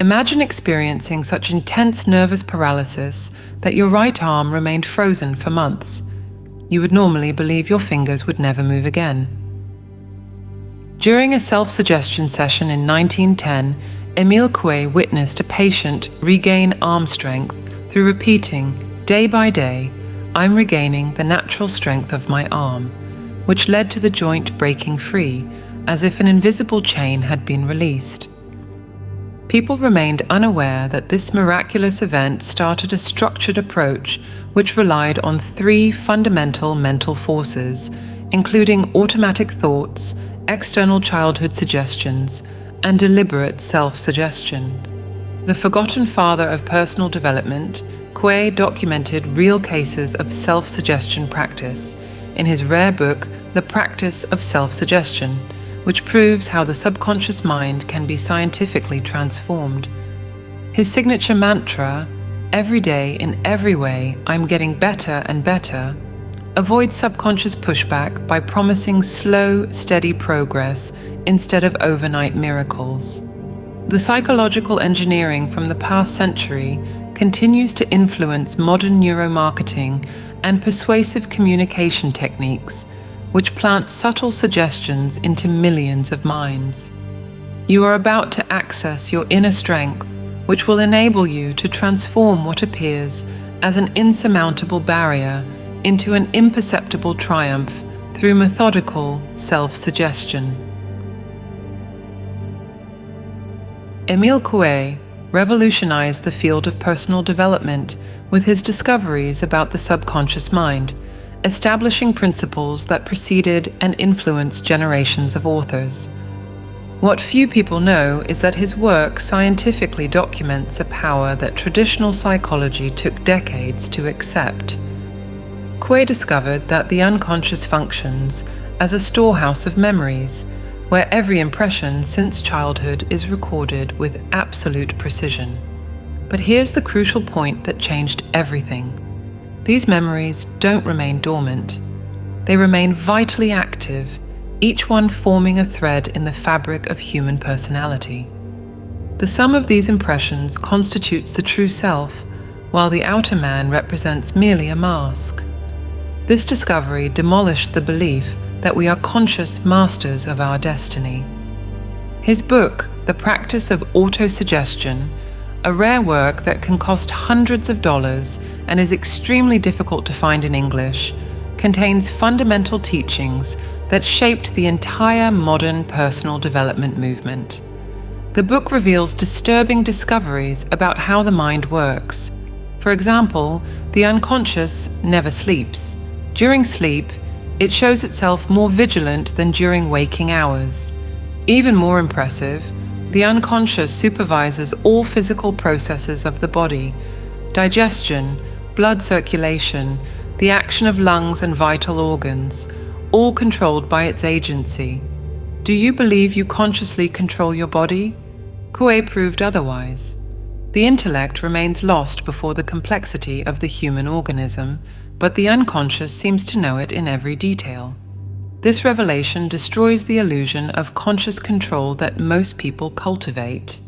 Imagine experiencing such intense nervous paralysis that your right arm remained frozen for months. You would normally believe your fingers would never move again. During a self-suggestion session in 1910, Émile Coué witnessed a patient regain arm strength through repeating, day by day, "I'm regaining the natural strength of my arm," which led to the joint breaking free, as if an invisible chain had been released. People remained unaware that this miraculous event started a structured approach which relied on 3 fundamental mental forces, including automatic thoughts, external childhood suggestions, and deliberate self-suggestion. The forgotten father of personal development, Coué documented real cases of self-suggestion practice in his rare book, The Practice of Self-Suggestion, which proves how the subconscious mind can be scientifically transformed. His signature mantra, "Every day, in every way, I'm getting better and better," avoids subconscious pushback by promising slow, steady progress instead of overnight miracles. The psychological engineering from the past century continues to influence modern neuromarketing and persuasive communication techniques, which plant subtle suggestions into millions of minds. You are about to access your inner strength, which will enable you to transform what appears as an insurmountable barrier into an imperceptible triumph through methodical self-suggestion. Émile Coué revolutionized the field of personal development with his discoveries about the subconscious mind, establishing principles that preceded and influenced generations of authors. What few people know is that his work scientifically documents a power that traditional psychology took decades to accept. Coué discovered that the unconscious functions as a storehouse of memories, where every impression since childhood is recorded with absolute precision. But here's the crucial point that changed everything. These memories don't remain dormant. They remain vitally active, each one forming a thread in the fabric of human personality. The sum of these impressions constitutes the true self, while the outer man represents merely a mask. This discovery demolished the belief that we are conscious masters of our destiny. His book, The Practice of Autosuggestion, a rare work that can cost hundreds of dollars and is extremely difficult to find in English, contains fundamental teachings that shaped the entire modern personal development movement. The book reveals disturbing discoveries about how the mind works. For example, the unconscious never sleeps. During sleep, it shows itself more vigilant than during waking hours. Even more impressive, the unconscious supervises all physical processes of the body: digestion, blood circulation, the action of lungs and vital organs, all controlled by its agency. Do you believe you consciously control your body? Coué proved otherwise. The intellect remains lost before the complexity of the human organism, but the unconscious seems to know it in every detail. This revelation destroys the illusion of conscious control that most people cultivate.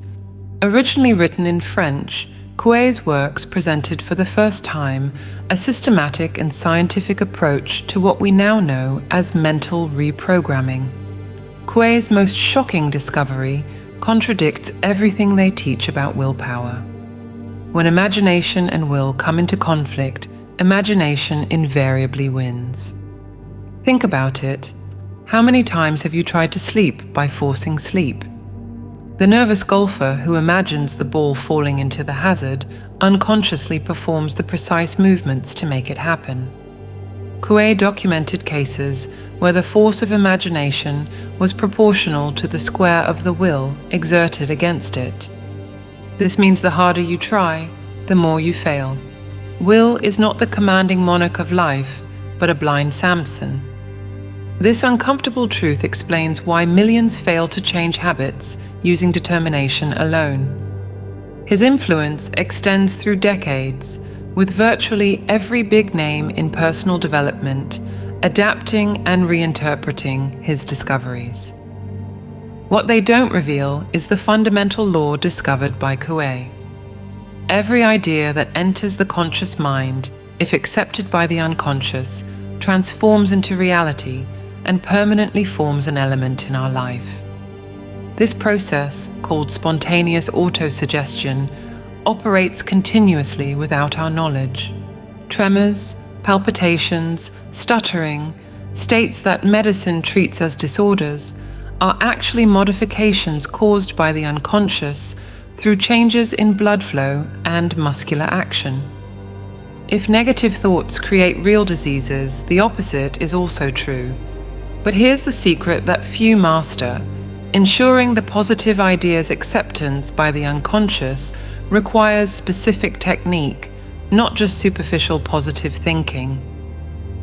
Originally written in French, Coué's works presented for the first time a systematic and scientific approach to what we now know as mental reprogramming. Coué's most shocking discovery contradicts everything they teach about willpower. When imagination and will come into conflict, imagination invariably wins. Think about it. How many times have you tried to sleep by forcing sleep? The nervous golfer who imagines the ball falling into the hazard unconsciously performs the precise movements to make it happen. Coué documented cases where the force of imagination was proportional to the square of the will exerted against it. This means the harder you try, the more you fail. Will is not the commanding monarch of life, but a blind Samson. This uncomfortable truth explains why millions fail to change habits using determination alone. His influence extends through decades, with virtually every big name in personal development adapting and reinterpreting his discoveries. What they don't reveal is the fundamental law discovered by Coué. Every idea that enters the conscious mind, if accepted by the unconscious, transforms into reality and permanently forms an element in our life. This process, called spontaneous autosuggestion, operates continuously without our knowledge. Tremors, palpitations, stuttering, states that medicine treats as disorders, are actually modifications caused by the unconscious through changes in blood flow and muscular action. If negative thoughts create real diseases, the opposite is also true. But here's the secret that few master. Ensuring the positive idea's acceptance by the unconscious requires specific technique, not just superficial positive thinking.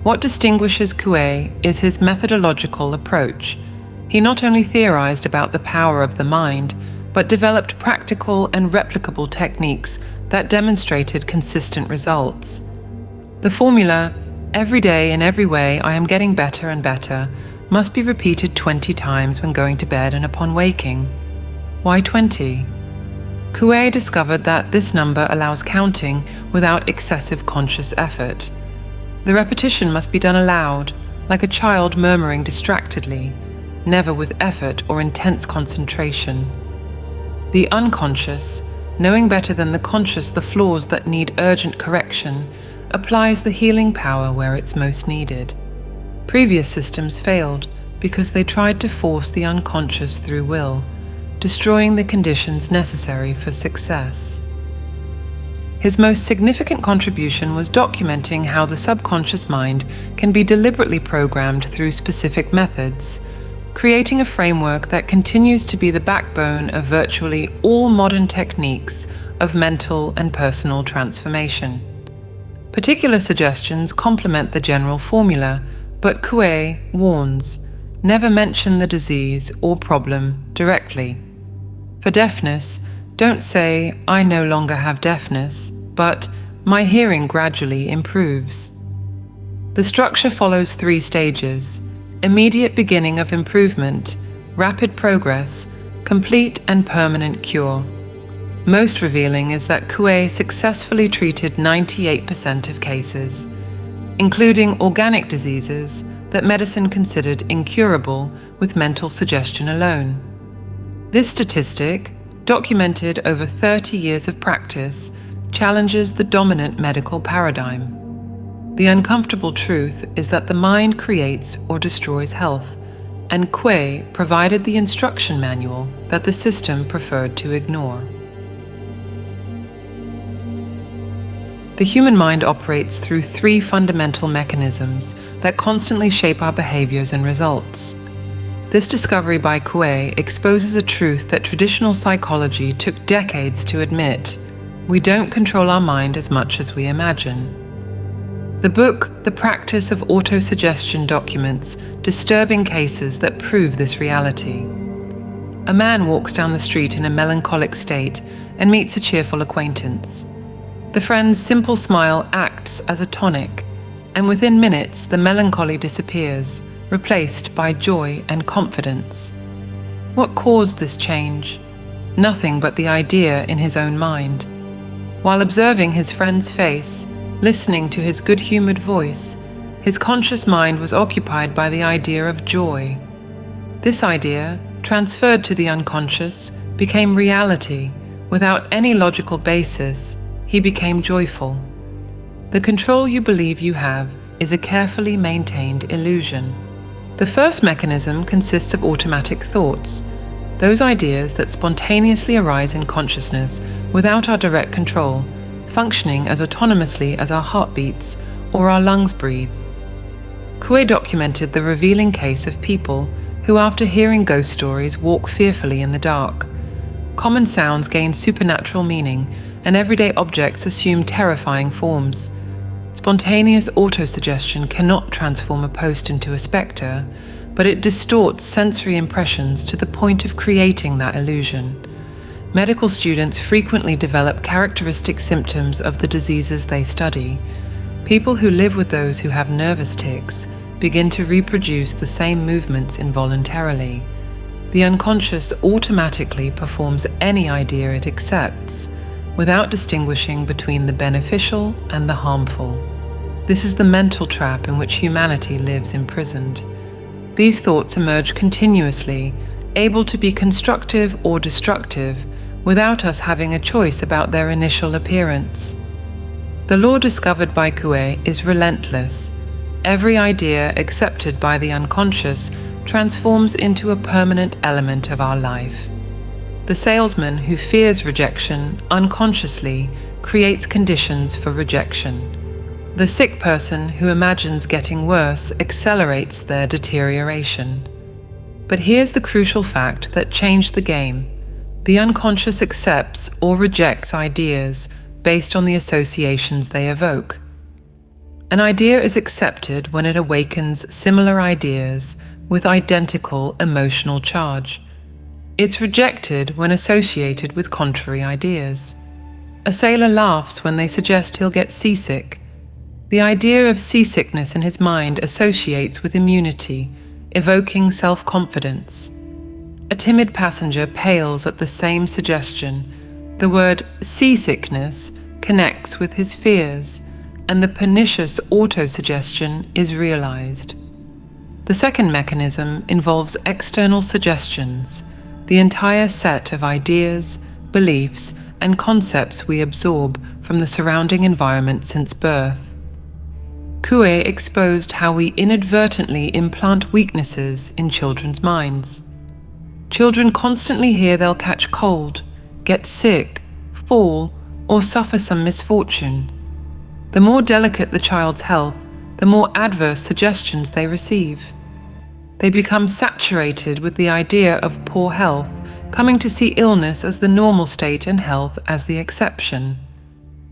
What distinguishes Coué is his methodological approach. He not only theorized about the power of the mind, but developed practical and replicable techniques that demonstrated consistent results. The formula, "every day in every way I am getting better and better," must be repeated 20 times when going to bed and upon waking. Why 20? Coué discovered that this number allows counting without excessive conscious effort. The repetition must be done aloud, like a child murmuring distractedly, never with effort or intense concentration. The unconscious, knowing better than the conscious the flaws that need urgent correction, applies the healing power where it's most needed. Previous systems failed because they tried to force the unconscious through will, destroying the conditions necessary for success. His most significant contribution was documenting how the subconscious mind can be deliberately programmed through specific methods, creating a framework that continues to be the backbone of virtually all modern techniques of mental and personal transformation. Particular suggestions complement the general formula, but Coué warns, never mention the disease or problem directly. For deafness, don't say, "I no longer have deafness," but "my hearing gradually improves." The structure follows 3 stages: immediate beginning of improvement, rapid progress, complete and permanent cure. Most revealing is that Coué successfully treated 98% of cases, including organic diseases that medicine considered incurable with mental suggestion alone. This statistic, documented over 30 years of practice, challenges the dominant medical paradigm. The uncomfortable truth is that the mind creates or destroys health, and Coué provided the instruction manual that the system preferred to ignore. The human mind operates through 3 fundamental mechanisms that constantly shape our behaviors and results. This discovery by Coué exposes a truth that traditional psychology took decades to admit: we don't control our mind as much as we imagine. The book, The Practice of Autosuggestion, documents disturbing cases that prove this reality. A man walks down the street in a melancholic state and meets a cheerful acquaintance. The friend's simple smile acts as a tonic, and within minutes the melancholy disappears, replaced by joy and confidence. What caused this change? Nothing but the idea in his own mind. While observing his friend's face, listening to his good-humored voice, his conscious mind was occupied by the idea of joy. This idea, transferred to the unconscious, became reality. Without any logical basis, he became joyful. The control you believe you have is a carefully maintained illusion. The first mechanism consists of automatic thoughts, those ideas that spontaneously arise in consciousness without our direct control, functioning as autonomously as our heart beats or our lungs breathe. Coué documented the revealing case of people who, after hearing ghost stories, walk fearfully in the dark. Common sounds gain supernatural meaning, and everyday objects assume terrifying forms. Spontaneous autosuggestion cannot transform a post into a spectre, but it distorts sensory impressions to the point of creating that illusion. Medical students frequently develop characteristic symptoms of the diseases they study. People who live with those who have nervous tics begin to reproduce the same movements involuntarily. the unconscious automatically performs any idea it accepts, without distinguishing between the beneficial and the harmful. This is the mental trap in which humanity lives imprisoned. These thoughts emerge continuously, able to be constructive or destructive, without us having a choice about their initial appearance. The law discovered by Coué is relentless. Every idea accepted by the unconscious transforms into a permanent element of our life. The salesman who fears rejection unconsciously creates conditions for rejection. The sick person who imagines getting worse accelerates their deterioration. But here's the crucial fact that changed the game. The unconscious accepts or rejects ideas based on the associations they evoke. An idea is accepted when it awakens similar ideas with identical emotional charge. It's rejected when associated with contrary ideas. A sailor laughs when they suggest he'll get seasick. The idea of seasickness in his mind associates with immunity, evoking self-confidence. A timid passenger pales at the same suggestion. The word seasickness connects with his fears, and the pernicious autosuggestion is realized. The second mechanism involves external suggestions, the entire set of ideas, beliefs, and concepts we absorb from the surrounding environment since birth. Coué exposed how we inadvertently implant weaknesses in children's minds. Children constantly hear they'll catch cold, get sick, fall, or suffer some misfortune. The more delicate the child's health, the more adverse suggestions they receive. They become saturated with the idea of poor health, coming to see illness as the normal state and health as the exception.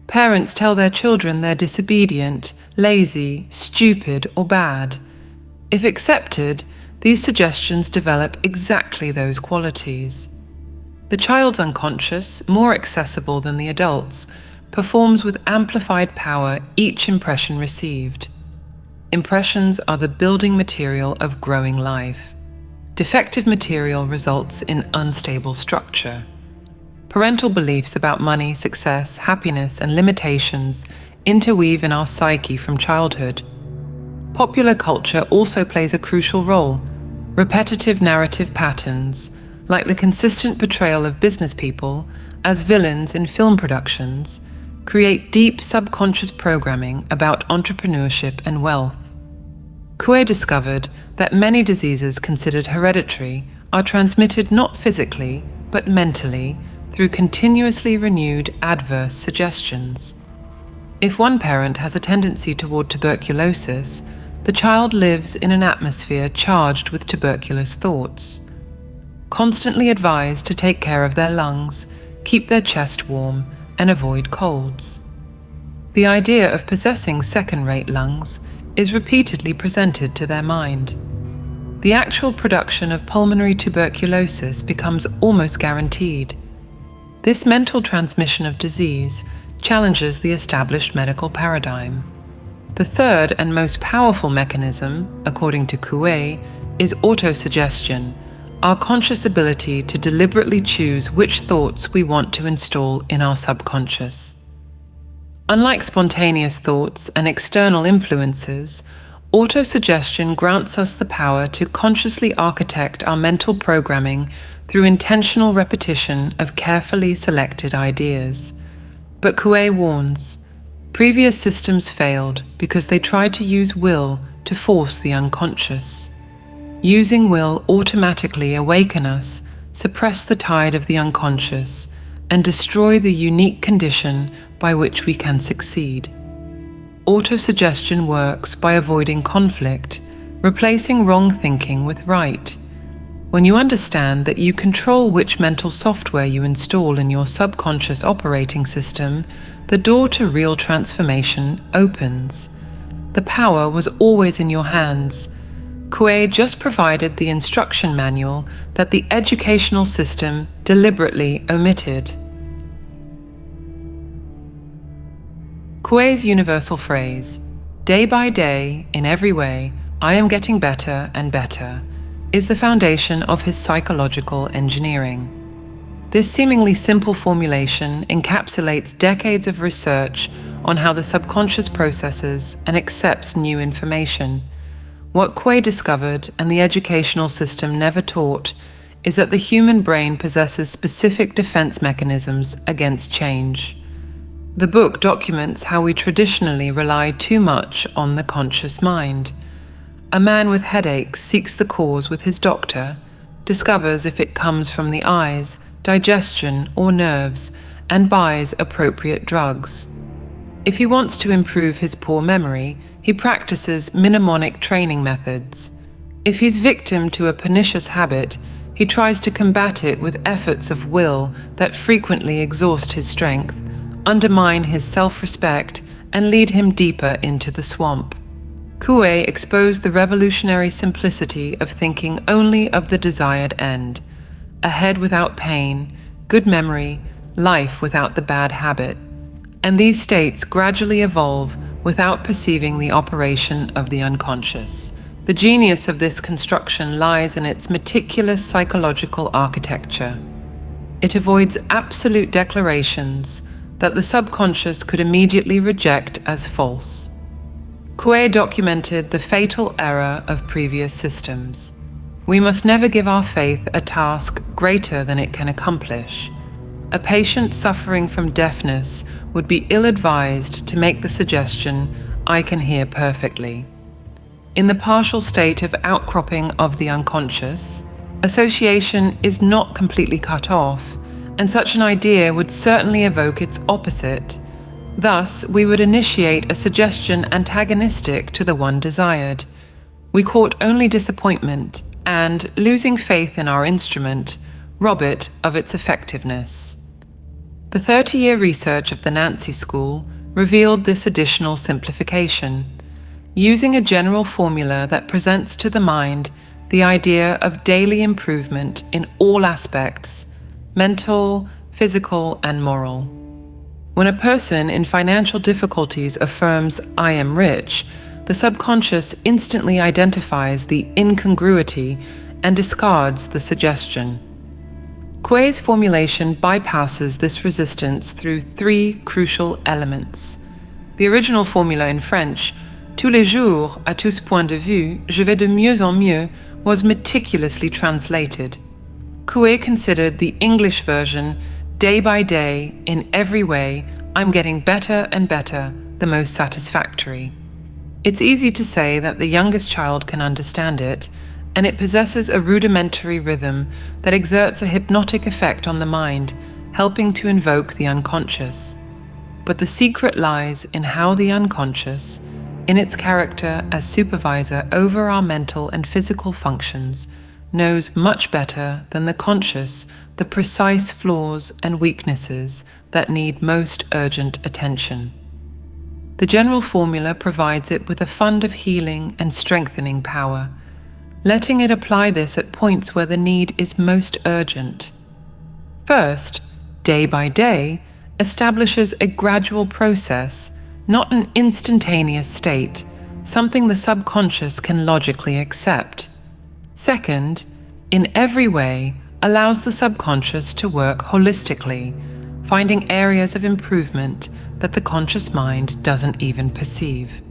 Parents tell their children they're disobedient, lazy, stupid, or bad. If accepted, these suggestions develop exactly those qualities. The child's unconscious, more accessible than the adult's, performs with amplified power each impression received. Impressions are the building material of growing life. Defective material results in unstable structure. Parental beliefs about money, success, happiness, and limitations interweave in our psyche from childhood. Popular culture also plays a crucial role. Repetitive narrative patterns, like the consistent portrayal of business people as villains in film productions, create deep subconscious programming about entrepreneurship and wealth. Coué discovered that many diseases considered hereditary are transmitted not physically, but mentally, through continuously renewed adverse suggestions. If one parent has a tendency toward tuberculosis, the child lives in an atmosphere charged with tuberculous thoughts. Constantly advised to take care of their lungs, keep their chest warm, and avoid colds. The idea of possessing second-rate lungs is repeatedly presented to their mind. The actual production of pulmonary tuberculosis becomes almost guaranteed. This mental transmission of disease challenges the established medical paradigm. The third and most powerful mechanism, according to Coué, is autosuggestion, our conscious ability to deliberately choose which thoughts we want to install in our subconscious. Unlike spontaneous thoughts and external influences, autosuggestion grants us the power to consciously architect our mental programming through intentional repetition of carefully selected ideas. But Coué warns, previous systems failed because they tried to use will to force the unconscious. Using will automatically awaken us, suppress the tide of the unconscious, and destroy the unique condition by which we can succeed. Autosuggestion works by avoiding conflict, replacing wrong thinking with right. When you understand that you control which mental software you install in your subconscious operating system, the door to real transformation opens. The power was always in your hands. Coué just provided the instruction manual that the educational system deliberately omitted. Coué's universal phrase, "Day by day, in every way, I am getting better and better," is the foundation of his psychological engineering. This seemingly simple formulation encapsulates decades of research on how the subconscious processes and accepts new information. What Coué discovered and the educational system never taught is that the human brain possesses specific defense mechanisms against change. The book documents how we traditionally rely too much on the conscious mind. A man with headaches seeks the cause with his doctor, discovers if it comes from the eyes, digestion, or nerves, and buys appropriate drugs. If he wants to improve his poor memory, he practices mnemonic training methods. If he's victim to a pernicious habit, he tries to combat it with efforts of will that frequently exhaust his strength, undermine his self-respect, and lead him deeper into the swamp. Coué exposed the revolutionary simplicity of thinking only of the desired end: a head without pain, good memory, life without the bad habit. And these states gradually evolve without perceiving the operation of the unconscious. The genius of this construction lies in its meticulous psychological architecture. It avoids absolute declarations that the subconscious could immediately reject as false. Coué documented the fatal error of previous systems. We must never give our faith a task greater than it can accomplish. A patient suffering from deafness would be ill-advised to make the suggestion, "I can hear perfectly." In the partial state of outcropping of the unconscious, association is not completely cut off, and such an idea would certainly evoke its opposite. Thus, we would initiate a suggestion antagonistic to the one desired. We court only disappointment, and, losing faith in our instrument, rob it of its effectiveness. The 30-year research of the Nancy School revealed this additional simplification. Using a general formula that presents to the mind the idea of daily improvement in all aspects, mental, physical, and moral. When a person in financial difficulties affirms, "I am rich," the subconscious instantly identifies the incongruity and discards the suggestion. Coué's formulation bypasses this resistance through three crucial elements. The original formula in French, "Tous les jours, à tous points de vue, je vais de mieux en mieux," was meticulously translated. Coué considered the English version, "Day by day, in every way, I'm getting better and better," the most satisfactory. It's easy to say that the youngest child can understand it, and it possesses a rudimentary rhythm that exerts a hypnotic effect on the mind, helping to invoke the unconscious. But the secret lies in how the unconscious, in its character as supervisor over our mental and physical functions, knows much better than the conscious the precise flaws and weaknesses that need most urgent attention. The general formula provides it with a fund of healing and strengthening power, letting it apply this at points where the need is most urgent. First, day by day establishes a gradual process, not an instantaneous state, something the subconscious can logically accept. Second, in every way allows the subconscious to work holistically, finding areas of improvement that the conscious mind doesn't even perceive.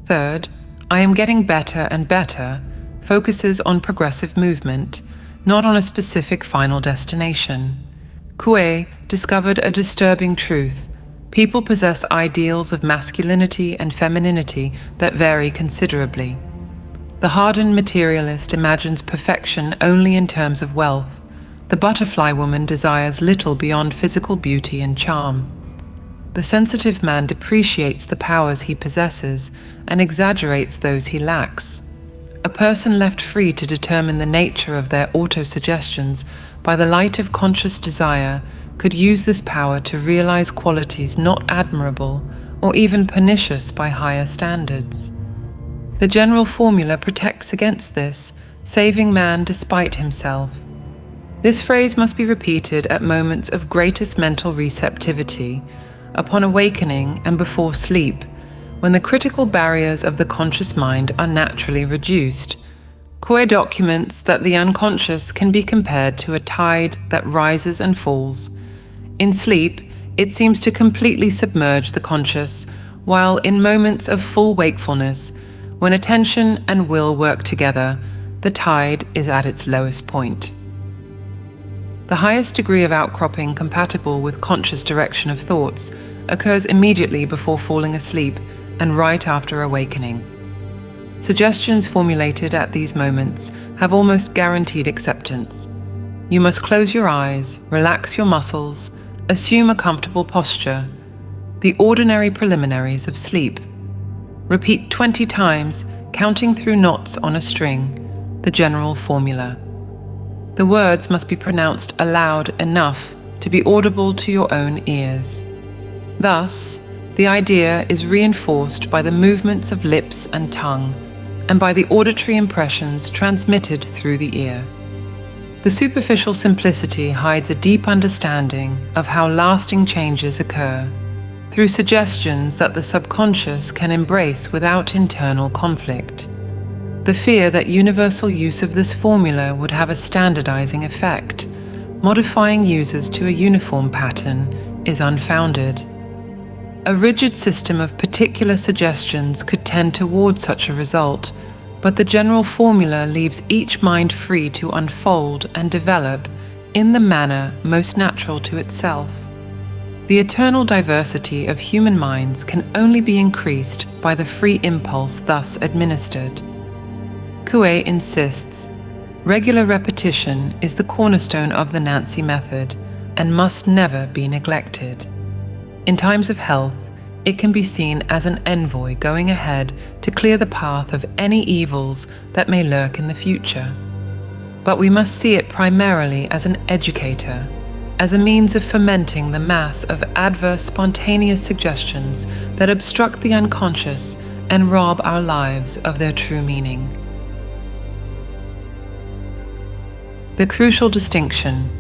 Third, "I am getting better and better" focuses on progressive movement, not on a specific final destination. Coué discovered a disturbing truth. People possess ideals of masculinity and femininity that vary considerably. The hardened materialist imagines perfection only in terms of wealth. The butterfly woman desires little beyond physical beauty and charm. The sensitive man depreciates the powers he possesses and exaggerates those he lacks. A person left free to determine the nature of their autosuggestions by the light of conscious desire could use this power to realize qualities not admirable or even pernicious by higher standards. The general formula protects against this, saving man despite himself. This phrase must be repeated at moments of greatest mental receptivity, upon awakening and before sleep, when the critical barriers of the conscious mind are naturally reduced. Coué documents that the unconscious can be compared to a tide that rises and falls. In sleep, it seems to completely submerge the conscious, while in moments of full wakefulness, when attention and will work together, the tide is at its lowest point. The highest degree of outcropping compatible with conscious direction of thoughts occurs immediately before falling asleep and right after awakening. Suggestions formulated at these moments have almost guaranteed acceptance. You must close your eyes, relax your muscles, assume a comfortable posture, the ordinary preliminaries of sleep. Repeat 20 times, counting through knots on a string, the general formula. The words must be pronounced aloud enough to be audible to your own ears. Thus, the idea is reinforced by the movements of lips and tongue, and by the auditory impressions transmitted through the ear. The superficial simplicity hides a deep understanding of how lasting changes occur, through suggestions that the subconscious can embrace without internal conflict. The fear that universal use of this formula would have a standardizing effect, modifying users to a uniform pattern, is unfounded. A rigid system of particular suggestions could tend toward such a result, but the general formula leaves each mind free to unfold and develop in the manner most natural to itself. The eternal diversity of human minds can only be increased by the free impulse thus administered. Coué insists, regular repetition is the cornerstone of the Nancy method and must never be neglected. In times of health, it can be seen as an envoy going ahead to clear the path of any evils that may lurk in the future. But we must see it primarily as an educator, as a means of fermenting the mass of adverse spontaneous suggestions that obstruct the unconscious and rob our lives of their true meaning. The crucial distinction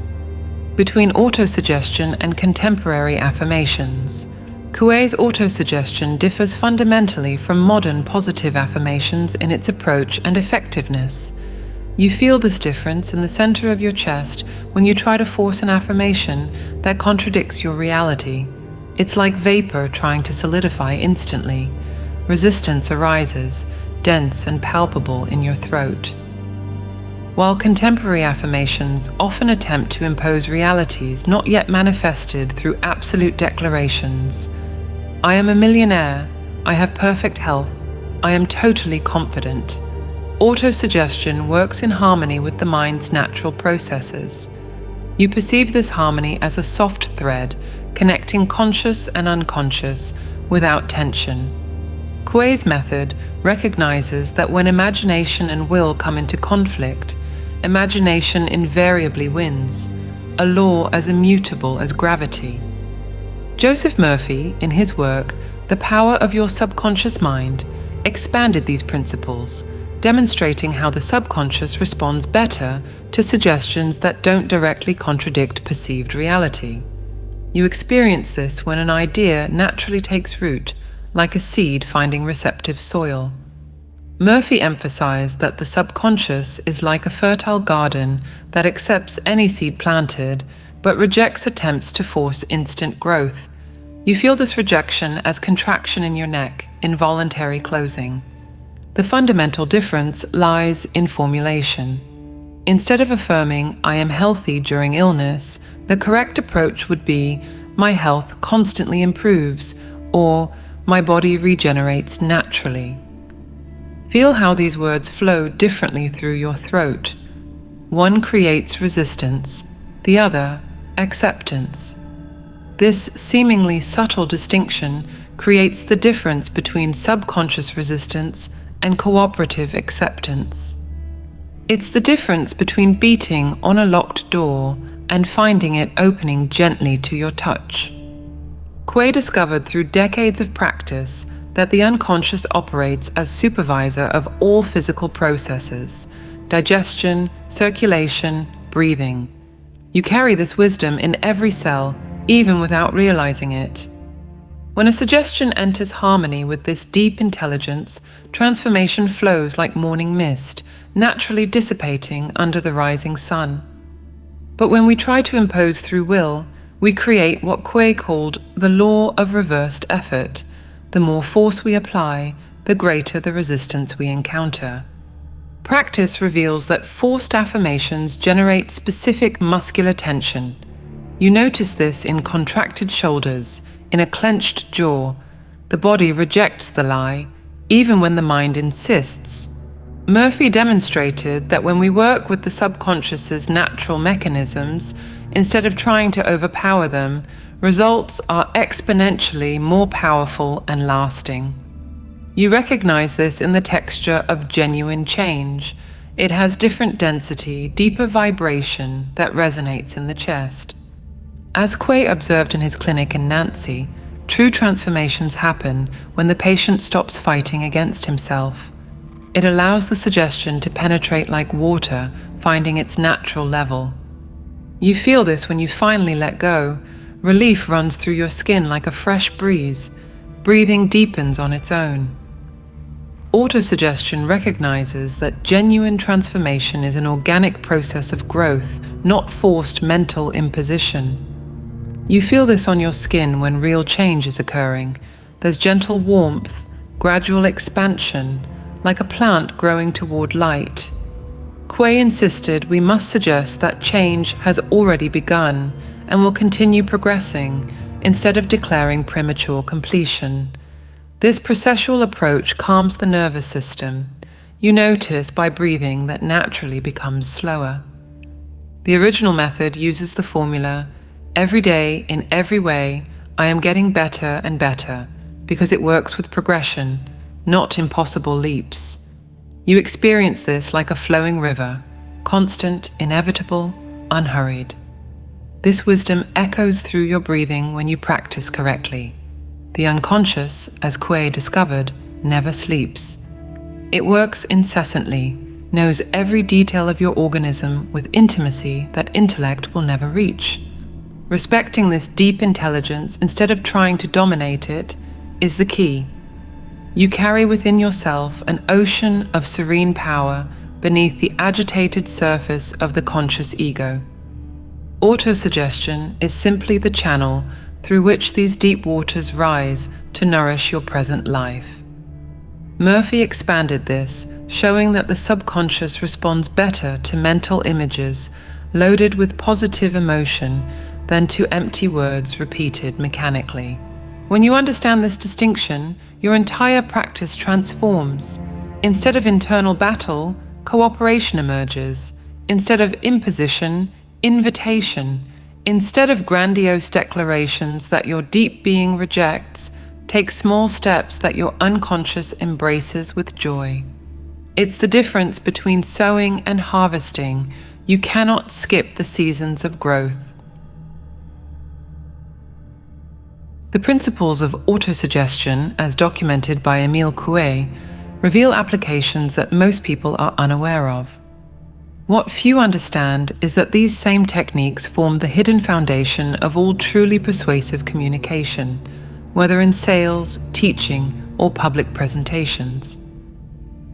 between autosuggestion and contemporary affirmations. Coué's autosuggestion differs fundamentally from modern positive affirmations in its approach and effectiveness. You feel this difference in the center of your chest when you try to force an affirmation that contradicts your reality. It's like vapor trying to solidify instantly. Resistance arises, dense and palpable in your throat. While contemporary affirmations often attempt to impose realities not yet manifested through absolute declarations, I am a millionaire, I have perfect health, I am totally confident. Autosuggestion works in harmony with the mind's natural processes. You perceive this harmony as a soft thread connecting conscious and unconscious without tension. Coué's method recognizes that when imagination and will come into conflict, imagination invariably wins, a law as immutable as gravity. Joseph Murphy, in his work, The Power of Your Subconscious Mind, expanded these principles, demonstrating how the subconscious responds better to suggestions that don't directly contradict perceived reality. You experience this when an idea naturally takes root, like a seed finding receptive soil. Murphy emphasized that the subconscious is like a fertile garden that accepts any seed planted, but rejects attempts to force instant growth. You feel this rejection as contraction in your neck, involuntary closing. The fundamental difference lies in formulation. Instead of affirming, "I am healthy" during illness, the correct approach would be, "My health constantly improves," or "My body regenerates naturally." Feel how these words flow differently through your throat. One creates resistance, the other acceptance. This seemingly subtle distinction creates the difference between subconscious resistance and cooperative acceptance. It's the difference between beating on a locked door and finding it opening gently to your touch. Coué discovered through decades of practice that the unconscious operates as supervisor of all physical processes: digestion, circulation, breathing. You carry this wisdom in every cell, even without realizing it. When a suggestion enters harmony with this deep intelligence, transformation flows like morning mist, naturally dissipating under the rising sun. But when we try to impose through will, we create what Coué called the law of reversed effort. The more force we apply, the greater the resistance we encounter. Practice reveals that forced affirmations generate specific muscular tension. You notice this in contracted shoulders, in a clenched jaw. The body rejects the lie, even when the mind insists. Murphy demonstrated that when we work with the subconscious's natural mechanisms, instead of trying to overpower them, results are exponentially more powerful and lasting. You recognize this in the texture of genuine change. It has different density, deeper vibration that resonates in the chest. As Coué observed in his clinic in Nancy, true transformations happen when the patient stops fighting against himself. It allows the suggestion to penetrate like water, finding its natural level. You feel this when you finally let go. Relief runs through your skin like a fresh breeze. Breathing deepens on its own. Autosuggestion recognizes that genuine transformation is an organic process of growth, not forced mental imposition. You feel this on your skin when real change is occurring. There's gentle warmth, gradual expansion, like a plant growing toward light. Coué insisted we must suggest that change has already begun and will continue progressing, instead of declaring premature completion. This processual approach calms the nervous system. You notice by breathing that naturally becomes slower. The original method uses the formula, every day, in every way, I am getting better and better, because it works with progression, not impossible leaps. You experience this like a flowing river, constant, inevitable, unhurried. This wisdom echoes through your breathing when you practice correctly. The unconscious, as Coué discovered, never sleeps. It works incessantly, knows every detail of your organism with intimacy that intellect will never reach. Respecting this deep intelligence instead of trying to dominate it is the key. You carry within yourself an ocean of serene power beneath the agitated surface of the conscious ego. Autosuggestion is simply the channel through which these deep waters rise to nourish your present life. Murphy expanded this, showing that the subconscious responds better to mental images loaded with positive emotion than to empty words repeated mechanically. When you understand this distinction, your entire practice transforms. Instead of internal battle, cooperation emerges. Instead of imposition, invitation. Instead of grandiose declarations that your deep being rejects, take small steps that your unconscious embraces with joy. It's the difference between sowing and harvesting. You cannot skip the seasons of growth. The principles of autosuggestion, as documented by Émile Coué, reveal applications that most people are unaware of. What few understand is that these same techniques form the hidden foundation of all truly persuasive communication, whether in sales, teaching, or public presentations.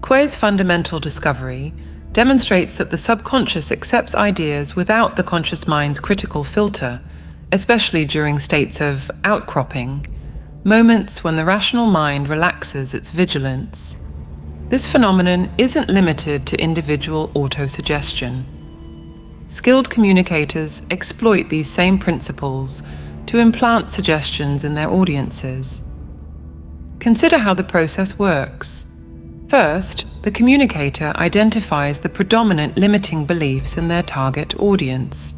Coué's fundamental discovery demonstrates that the subconscious accepts ideas without the conscious mind's critical filter, especially during states of outcropping, moments when the rational mind relaxes its vigilance. This phenomenon isn't limited to individual autosuggestion. Skilled communicators exploit these same principles to implant suggestions in their audiences. Consider how the process works. First, the communicator identifies the predominant limiting beliefs in their target audience.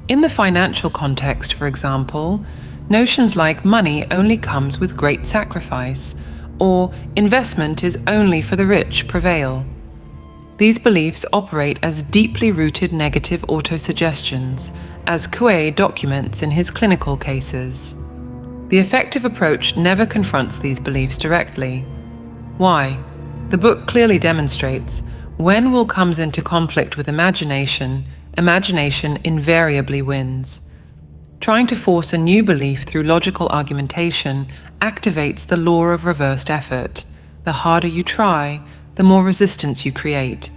In the financial context, for example, notions like money only comes with great sacrifice, or investment is only for the rich prevail. These beliefs operate as deeply rooted negative autosuggestions, as Coué documents in his clinical cases. The effective approach never confronts these beliefs directly. Why? The book clearly demonstrates when will comes into conflict with imagination, imagination invariably wins. Trying to force a new belief through logical argumentation activates the law of reversed effort. The harder you try, the more resistance you create.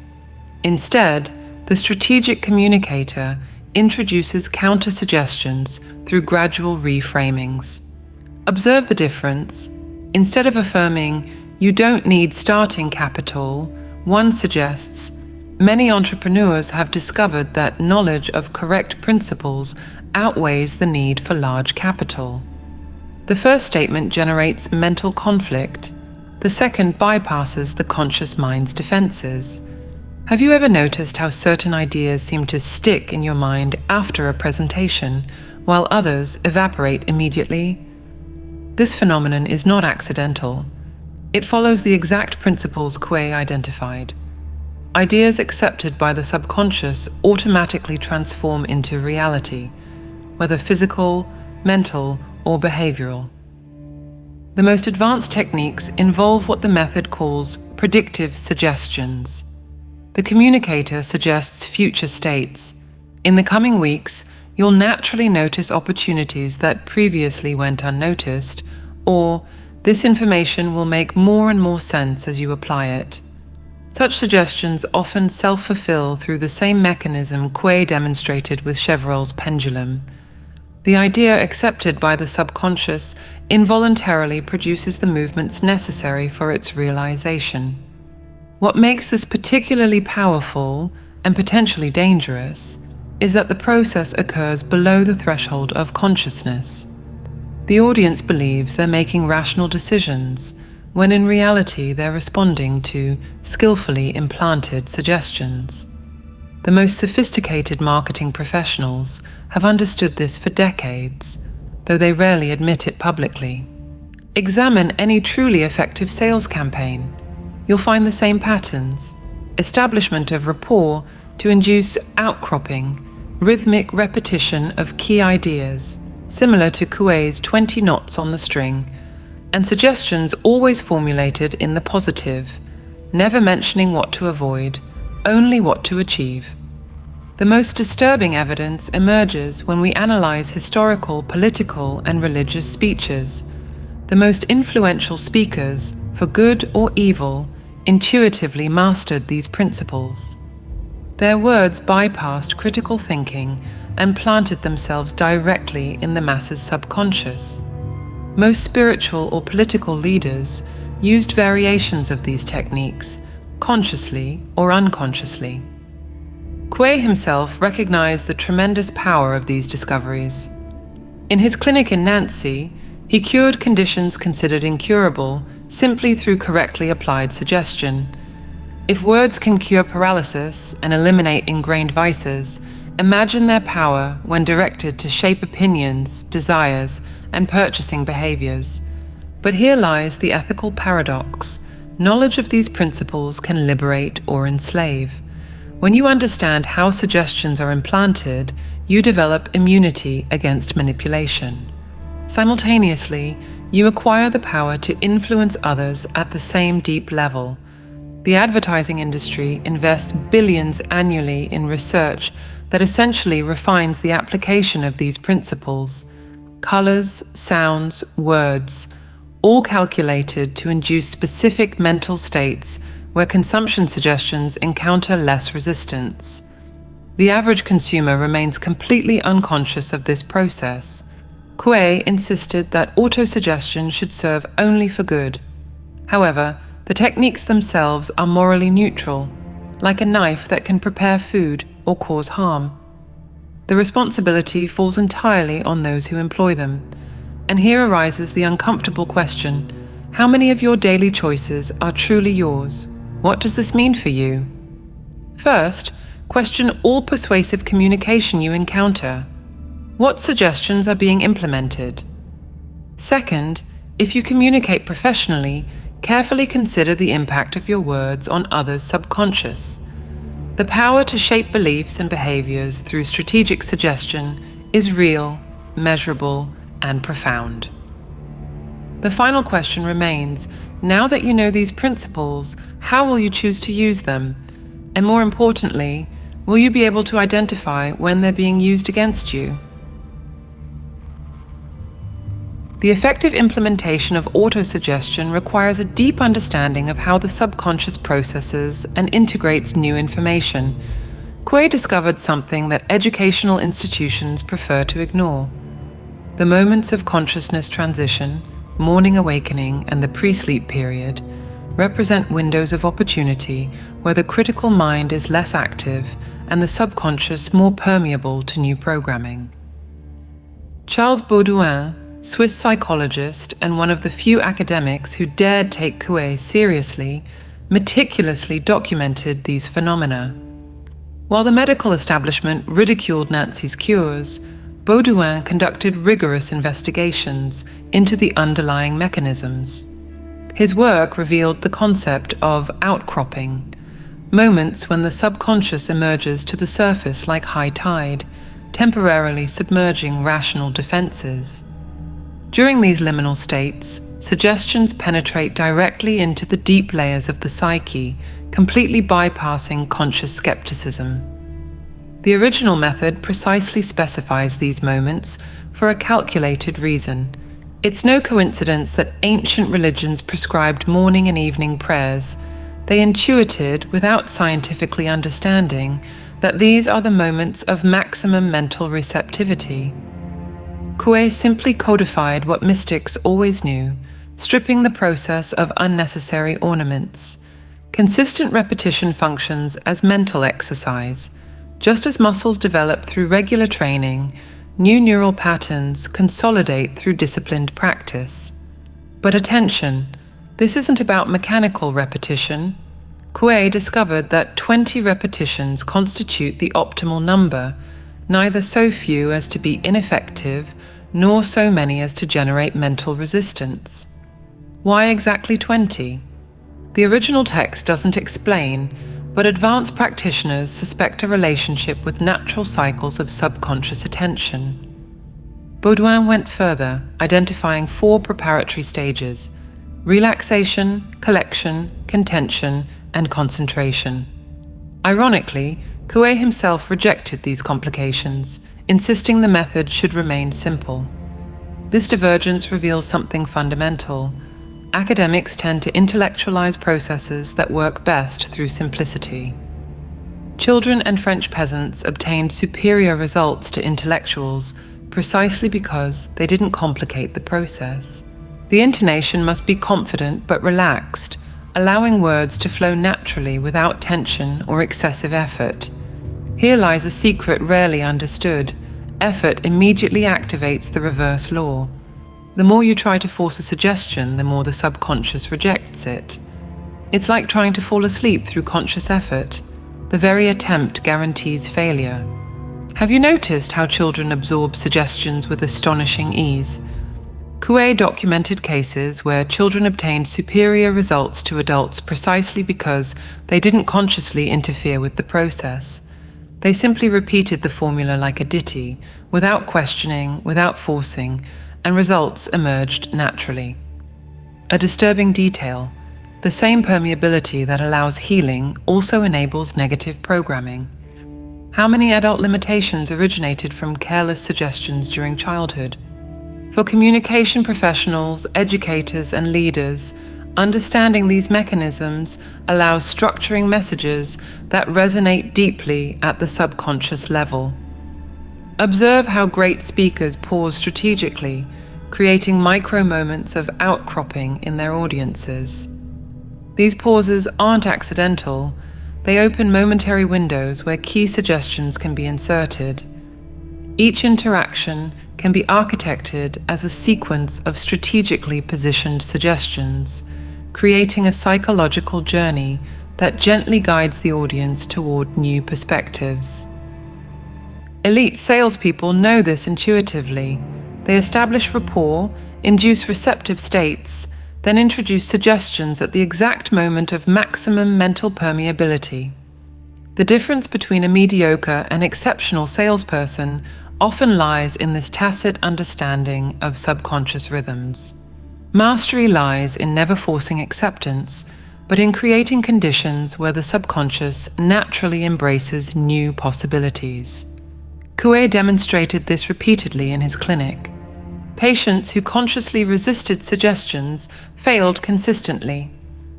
Instead, the strategic communicator introduces counter-suggestions through gradual reframings. Observe the difference. Instead of affirming, "You don't need starting capital," one suggests, "Many entrepreneurs have discovered that knowledge of correct principles outweighs the need for large capital." The first statement generates mental conflict. The second bypasses the conscious mind's defenses. Have you ever noticed how certain ideas seem to stick in your mind after a presentation, while others evaporate immediately? This phenomenon is not accidental. It follows the exact principles Coué identified. Ideas accepted by the subconscious automatically transform into reality, whether physical, mental, or behavioral. The most advanced techniques involve what the method calls predictive suggestions. The communicator suggests future states. In the coming weeks, you'll naturally notice opportunities that previously went unnoticed, or this information will make more and more sense as you apply it. Such suggestions often self-fulfill through the same mechanism Coué demonstrated with Chevreul's pendulum. The idea accepted by the subconscious involuntarily produces the movements necessary for its realization. What makes this particularly powerful and potentially dangerous is that the process occurs below the threshold of consciousness. The audience believes they're making rational decisions, when in reality they're responding to skillfully implanted suggestions. The most sophisticated marketing professionals have understood this for decades, though they rarely admit it publicly. Examine any truly effective sales campaign. You'll find the same patterns: establishment of rapport to induce outcropping, rhythmic repetition of key ideas, similar to Coué's 20 knots on the string, and suggestions always formulated in the positive, never mentioning what to avoid, only what to achieve. The most disturbing evidence emerges when we analyze historical, political, and religious speeches. The most influential speakers, for good or evil, intuitively mastered these principles. Their words bypassed critical thinking and planted themselves directly in the masses' subconscious. Most spiritual or political leaders used variations of these techniques, consciously or unconsciously. Coué himself recognized the tremendous power of these discoveries. In his clinic in Nancy, he cured conditions considered incurable simply through correctly applied suggestion. If words can cure paralysis and eliminate ingrained vices, imagine their power when directed to shape opinions, desires, and purchasing behaviors. But here lies the ethical paradox. Knowledge of these principles can liberate or enslave. When you understand how suggestions are implanted, you develop immunity against manipulation. Simultaneously, you acquire the power to influence others at the same deep level. The advertising industry invests billions annually in research that essentially refines the application of these principles. Colors, sounds, words, all calculated to induce specific mental states where consumption suggestions encounter less resistance. The average consumer remains completely unconscious of this process. Coué insisted that autosuggestion should serve only for good. However, the techniques themselves are morally neutral, like a knife that can prepare food or cause harm. The responsibility falls entirely on those who employ them. And here arises the uncomfortable question: how many of your daily choices are truly yours? What does this mean for you? First, question all persuasive communication you encounter. What suggestions are being implemented? Second, if you communicate professionally, carefully consider the impact of your words on others' subconscious. The power to shape beliefs and behaviors through strategic suggestion is real, measurable, and profound. The final question remains: now that you know these principles, how will you choose to use them? And more importantly, will you be able to identify when they're being used against you? The effective implementation of autosuggestion requires a deep understanding of how the subconscious processes and integrates new information. Coué discovered something that educational institutions prefer to ignore. The moments of consciousness transition, morning awakening, and the pre-sleep period represent windows of opportunity where the critical mind is less active and the subconscious more permeable to new programming. Charles Baudouin, Swiss psychologist and one of the few academics who dared take Coué seriously, meticulously documented these phenomena. While the medical establishment ridiculed Nancy's cures, Baudouin conducted rigorous investigations into the underlying mechanisms. His work revealed the concept of outcropping, moments when the subconscious emerges to the surface like high tide, temporarily submerging rational defenses. During these liminal states, suggestions penetrate directly into the deep layers of the psyche, completely bypassing conscious skepticism. The original method precisely specifies these moments for a calculated reason. It's no coincidence that ancient religions prescribed morning and evening prayers. They intuited, without scientifically understanding, that these are the moments of maximum mental receptivity. Coué simply codified what mystics always knew, stripping the process of unnecessary ornaments. Consistent repetition functions as mental exercise. Just as muscles develop through regular training, new neural patterns consolidate through disciplined practice. But attention, this isn't about mechanical repetition. Coué discovered that 20 repetitions constitute the optimal number, neither so few as to be ineffective, nor so many as to generate mental resistance. Why exactly 20? The original text doesn't explain, but advanced practitioners suspect a relationship with natural cycles of subconscious attention. Baudouin went further, identifying 4 preparatory stages: relaxation, collection, contention, and concentration. Ironically, Coué himself rejected these complications, insisting the method should remain simple. This divergence reveals something fundamental. Academics tend to intellectualize processes that work best through simplicity. Children and French peasants obtained superior results to intellectuals precisely because they didn't complicate the process. The intonation must be confident but relaxed, allowing words to flow naturally without tension or excessive effort. Here lies a secret rarely understood. Effort immediately activates the reverse law. The more you try to force a suggestion, the more the subconscious rejects it. It's like trying to fall asleep through conscious effort. The very attempt guarantees failure. Have you noticed how children absorb suggestions with astonishing ease? Coué documented cases where children obtained superior results to adults precisely because they didn't consciously interfere with the process. They simply repeated the formula like a ditty, without questioning, without forcing, and results emerged naturally. A disturbing detail: the same permeability that allows healing also enables negative programming. How many adult limitations originated from careless suggestions during childhood? For communication professionals, educators, and leaders, understanding these mechanisms allows structuring messages that resonate deeply at the subconscious level. Observe how great speakers pause strategically, creating micro-moments of outcropping in their audiences. These pauses aren't accidental. They open momentary windows where key suggestions can be inserted. Each interaction can be architected as a sequence of strategically positioned suggestions, creating a psychological journey that gently guides the audience toward new perspectives. Elite salespeople know this intuitively. They establish rapport, induce receptive states, then introduce suggestions at the exact moment of maximum mental permeability. The difference between a mediocre and exceptional salesperson often lies in this tacit understanding of subconscious rhythms. Mastery lies in never forcing acceptance, but in creating conditions where the subconscious naturally embraces new possibilities. Coué demonstrated this repeatedly in his clinic. Patients who consciously resisted suggestions failed consistently.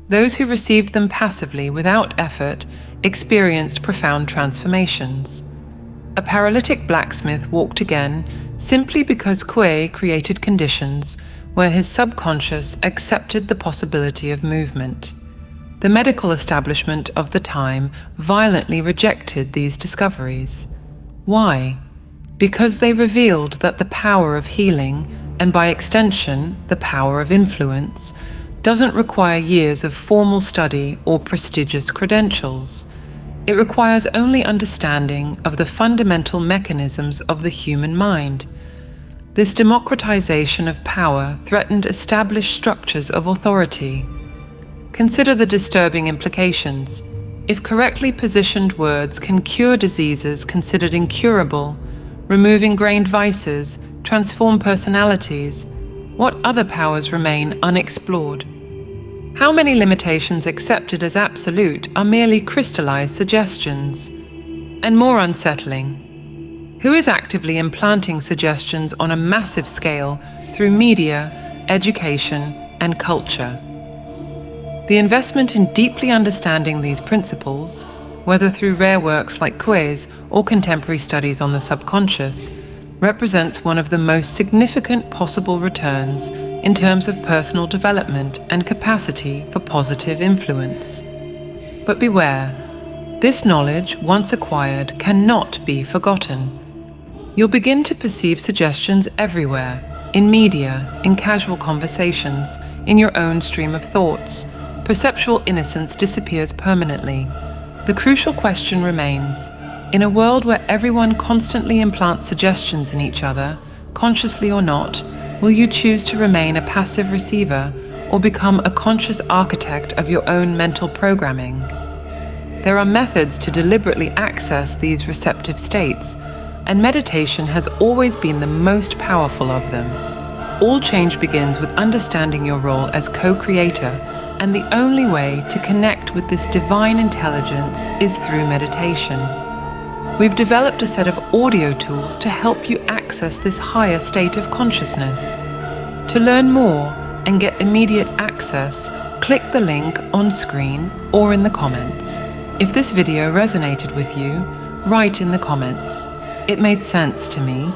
Those who received them passively without effort experienced profound transformations. A paralytic blacksmith walked again simply because Coué created conditions where his subconscious accepted the possibility of movement. The medical establishment of the time violently rejected these discoveries. Why? Because they revealed that the power of healing, and by extension, the power of influence, doesn't require years of formal study or prestigious credentials. It requires only understanding of the fundamental mechanisms of the human mind. This democratization of power threatened established structures of authority. Consider the disturbing implications. If correctly positioned words can cure diseases considered incurable, remove ingrained vices, transform personalities, what other powers remain unexplored? How many limitations accepted as absolute are merely crystallized suggestions? And more unsettling, who is actively implanting suggestions on a massive scale through media, education, and culture? The investment in deeply understanding these principles, whether through rare works like Coué's or contemporary studies on the subconscious, represents one of the most significant possible returns in terms of personal development and capacity for positive influence. But beware, this knowledge, once acquired, cannot be forgotten. You'll begin to perceive suggestions everywhere, in media, in casual conversations, in your own stream of thoughts. Perceptual innocence disappears permanently. The crucial question remains, in a world where everyone constantly implants suggestions in each other, consciously or not, will you choose to remain a passive receiver or become a conscious architect of your own mental programming? There are methods to deliberately access these receptive states, and meditation has always been the most powerful of them. All change begins with understanding your role as co-creator, and the only way to connect with this divine intelligence is through meditation. We've developed a set of audio tools to help you access this higher state of consciousness. To learn more and get immediate access, click the link on screen or in the comments. If this video resonated with you, write in the comments, "It made sense to me,"